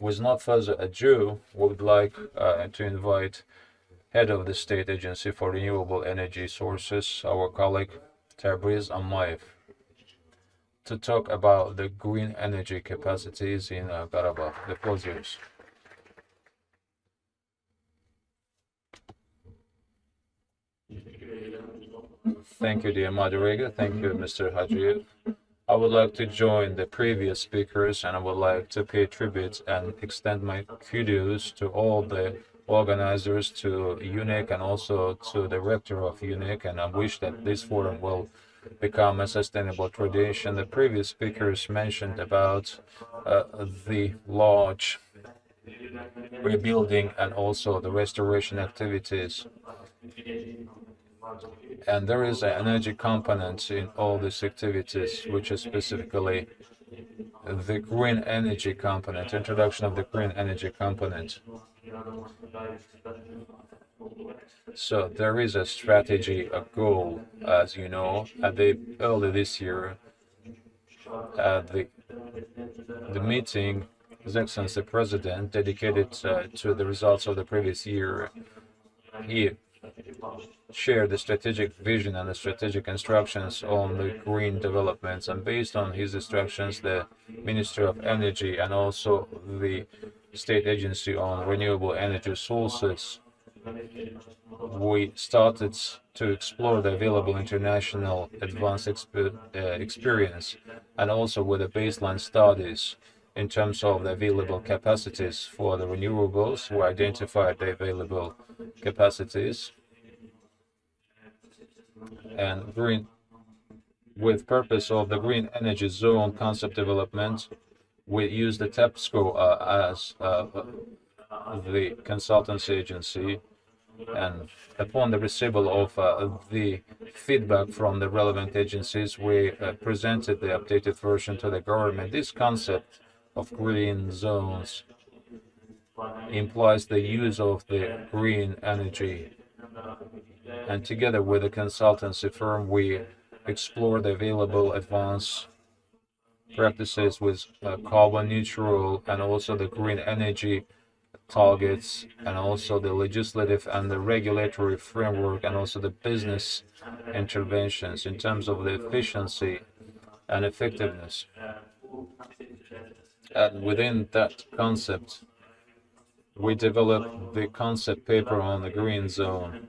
with not further ado, we would like to invite Head of the State Agency for Renewable Energy Sources, our colleague Təbriz Əmmayevin, to talk about the green energy capacities in Karabakh. The floor is yours. Thank you, dear moderator. Thank you, Mr. Hajiev. I would like to join the previous speakers, and I would like to pay tribute and extend my kudos to all the organizers, to UNEC, and also to the rector of UNEC, and I wish that this forum will become a sustainable tradition. The previous speakers mentioned about the large rebuilding and also the restoration activities. And there is an energy component in all these activities, which is specifically the green energy component, introduction of the green energy component. So there is a strategy, a goal, as you know, early this year, at the meeting, His Excellency the President dedicated to the results of the previous year, he shared the strategic vision and the strategic instructions on the green developments, and based on his instructions, the Minister of Energy and also the State Agency on Renewable Energy Sources, we started to explore the available international advanced experience, and also with the baseline studies in terms of the available capacities for the renewables. We identified the available capacities, and with purpose of the green energy zone concept development, we use the TEPSCO as the consultancy agency, and upon the receival of the feedback from the relevant agencies, we presented the updated version to the government. This concept of green zones implies the use of the green energy, and together with the consultancy firm, we explore the available advanced practices with carbon neutral and also the green energy targets, and also the legislative and the regulatory framework, and also the business interventions in terms of the efficiency and effectiveness. And within that concept, we developed the concept paper on the green zone,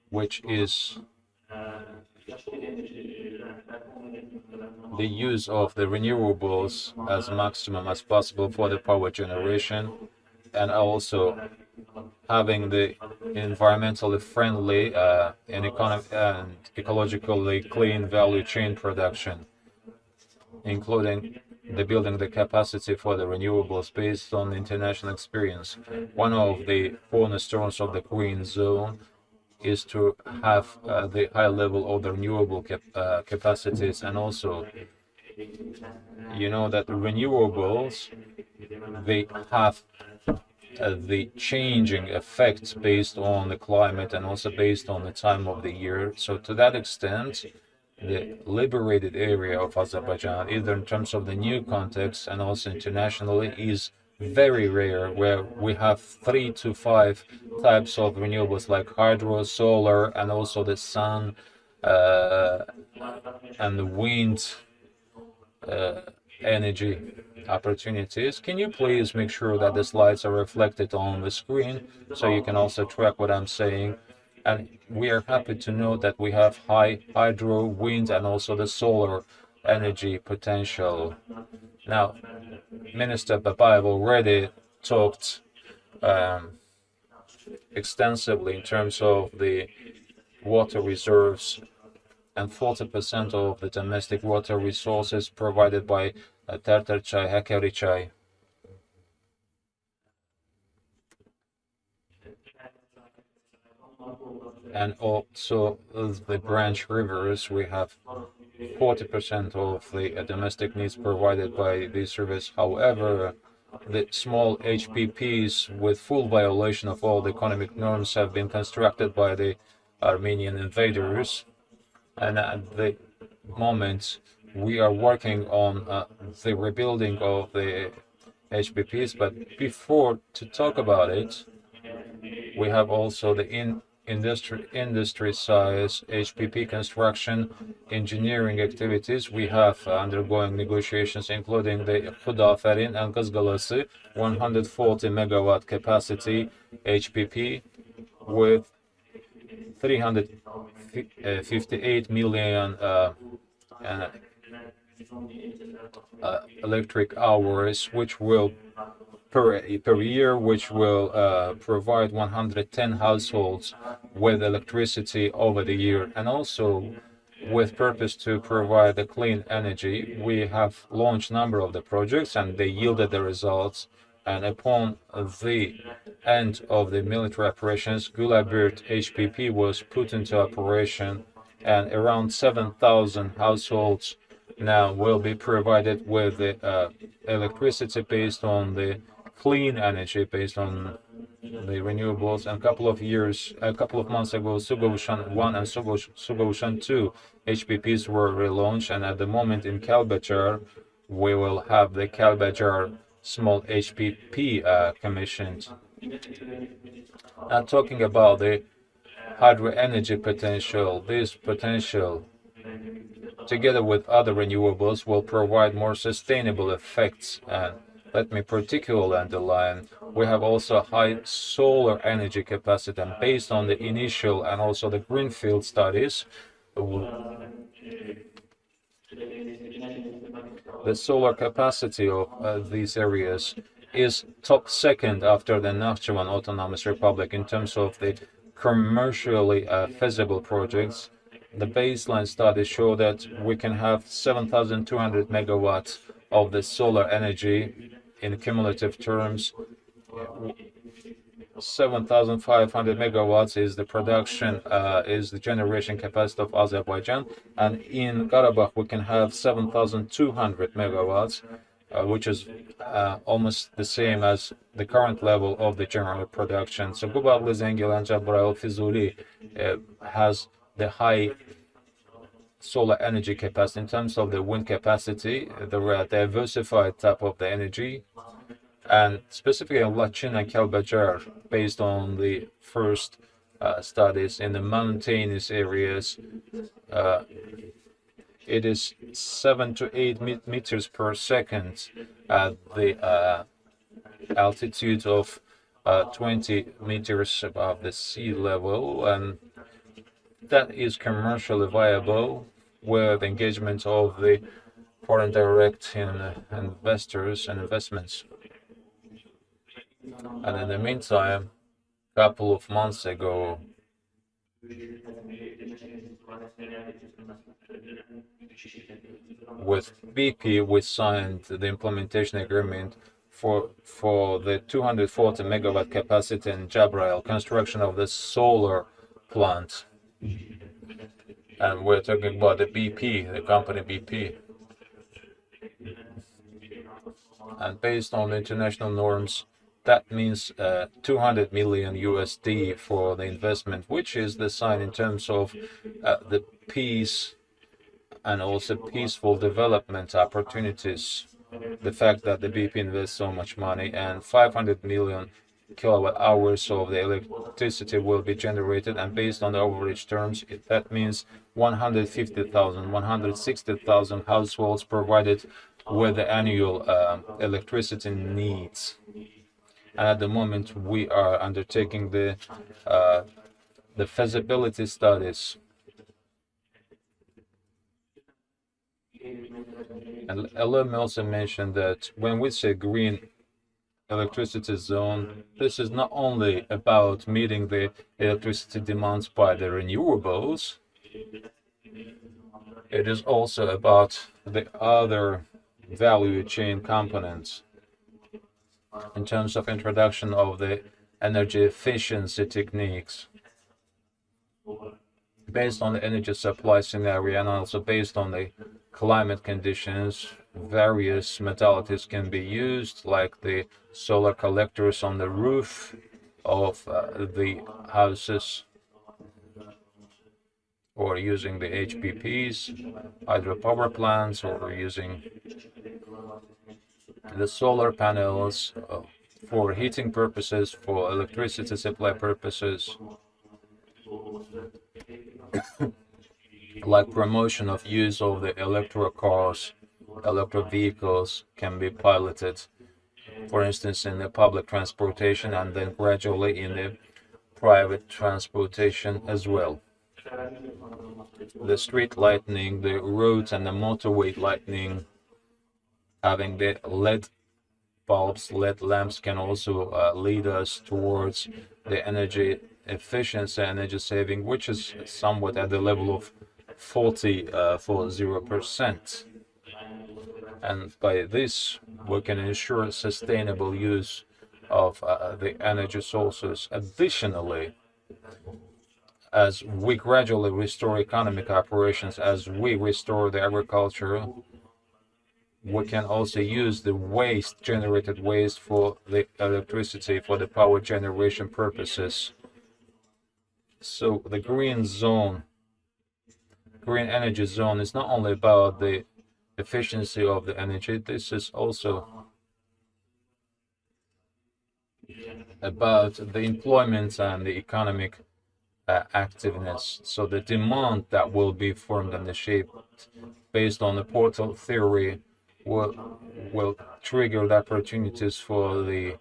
which is the use of the renewables as maximum as possible for the power generation, and also having the environmentally friendly and ecologically clean value chain production, including the building the capacity for the renewables based on international experience. One of the cornerstones of the green zone is to have the high level of the renewable capacities, and also, you know, that the renewables, they have the changing effects based on the climate and also based on the time of the year. So to that extent, the liberated area of Azerbaijan, either in terms of the new context and also internationally, is very rare, where we have 3 to 5 types of renewables like hydro, solar, and also the sun and the wind energy opportunities. Can you please make sure that the slides are reflected on the screen so you can also track what I'm saying? And we are happy to know that we have high hydro, wind, and also the solar energy potential. Now, Minister Babayev already talked extensively in terms of the water reserves, and 40% of the domestic water resources provided by Tartar Çay, Hakkari Çay. And also the branch rivers, we have 40% of the domestic needs provided by this service. However, the small HPPs with full violation of all the economic norms have been constructed by the Armenian invaders, and at the moment we are working on the rebuilding of the HPPs. But before to talk about it, we have also the industry size HPP construction engineering activities. We have undergoing negotiations, including the Khudaferin and Kızılası 140 megawatt capacity HPP with 358 million electric hours, which will per year, which will provide 110 households with electricity over the year. And also, with purpose to provide the clean energy, we have launched a number of the projects, and they yielded the results. And upon the end of the military operations, Gulabird HPP was put into operation, and around 7,000 households now will be provided with the electricity based on the clean energy, based on the renewables. And a couple of months ago, Sugovushan 1 and Sugovushan 2 HPPs were relaunched, and at the moment in Kalbajar, we will have the Kalbajar small HPP commissioned. Now, talking about the hydro energy potential, this potential, together with other renewables, will provide more sustainable effects. And let me particularly underline, we have also high solar energy capacity, and based on the initial and also the greenfield studies, the solar capacity of these areas is top second after the Nakhchivan Autonomous Republic in terms of the commercially feasible projects. The baseline studies show that we can have 7,200 megawatts of the solar energy in cumulative terms. 7,500 megawatts is the production, is the generation capacity of Azerbaijan, and in Karabakh we can have 7,200 megawatts, which is almost the same as the current level of the general production. So Gubadli, Zengilan, Jabrail, Fizuli has the high solar energy capacity. In terms of the wind capacity, the diversified type of the energy, and specifically in Lachin and Kalbajar, based on the first studies in the mountainous areas, it is 7 to 8 meters per second at the altitude of 20 meters above the sea level, and that is commercially viable with engagement of the foreign direct investors and investments. And in the meantime, a couple of months ago, with BP, we signed the implementation agreement for the 240 megawatt capacity in Jabrail, construction of the solar plant. And we're talking about the BP, the company BP. And based on international norms, that means 200 million USD for the investment, which is the sign in terms of the peace and also peaceful development opportunities. The fact that the BP invests so much money, and 500 million kilowatt hours of the electricity will be generated, and based on the average terms, that means 150,000, 160,000 households provided with the annual electricity needs. And at the moment, we are undertaking the feasibility studies. And allow me also mention that when we say green electricity zone, this is not only about meeting the electricity demands by the renewables, it is also about the other value chain components in terms of introduction of the energy efficiency techniques based on the energy supply scenario, and also based on the climate conditions. Various modalities can be used, like the solar collectors on the roof of the houses, or using the HPPs, hydropower plants, or using the solar panels for heating purposes, for electricity supply purposes, like promotion of use of the electric cars, electric vehicles can be piloted, for instance, in the public transportation and then gradually in the private transportation as well. The street lighting, the roads and the motorway lighting, having the LED bulbs, LED lamps can also lead us towards the energy efficiency, energy saving, which is somewhat at the level of 0%. And by this, we can ensure sustainable use of the energy sources. Additionally, as we gradually restore economic operations, as we restore the agriculture, we can also use the waste, generated waste, for the electricity, for the power generation purposes. So the green energy zone is not only about the efficiency of the energy, this is also about the employment and the economic activeness. So the demand that will be formed and shaped based on the portal theory will trigger the opportunities for the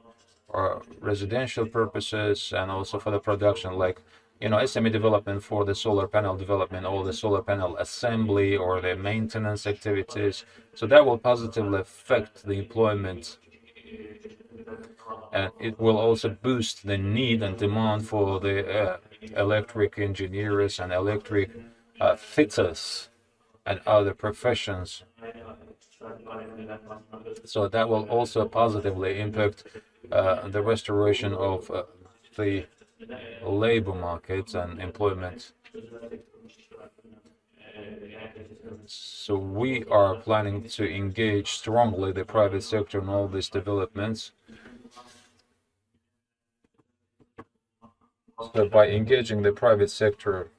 residential purposes and also for the production, like SME development for the solar panel development or the solar panel assembly or the maintenance activities. So that will positively affect the employment, and it will also boost the need and demand for the electric engineers and electric fitters and other professions. So that will also positively impact the restoration of the labor markets and employment. So we are planning to engage strongly the private sector in all these developments. So by engaging the private sector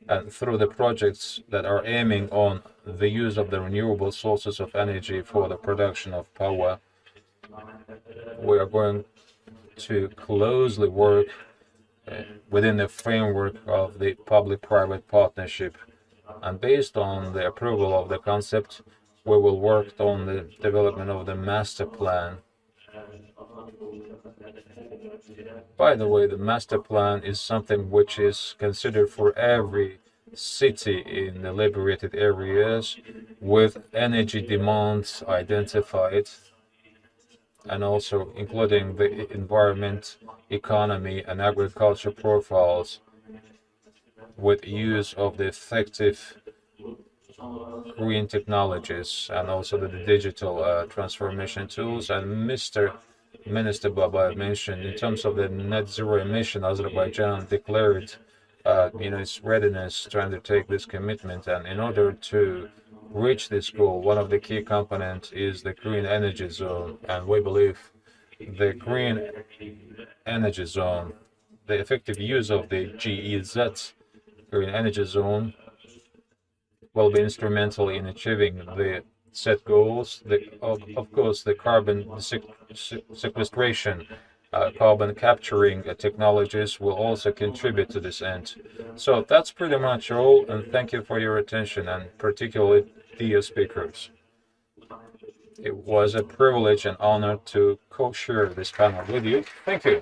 and through the projects that are aiming on the use of the renewable sources of energy for the production of power, we are going to closely work within the framework of the public-private partnership. And based on the approval of the concept, we will work on the development of the master plan. By the way, the master plan is something which is considered for every city in the liberated areas, with energy demands identified, and also including the environment, economy, and agriculture profiles, with use of the effective green technologies and also the digital transformation tools. And Minister Baba mentioned, in terms of the net zero emission, Azerbaijan declared its readiness to undertake this commitment. And in order to reach this goal, one of the key components is the green energy zone. And we believe the green energy zone, the effective use of the GEZ, green energy zone, will be instrumental in achieving the set goals. Of course, the carbon sequestration, carbon capturing technologies will also contribute to this end. So that's pretty much all, and thank you for your attention, and particularly dear speakers. It was a privilege and honor to co-share this panel with you. Thank you.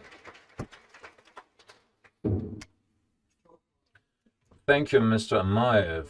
Thank you, Mr. Ammayev.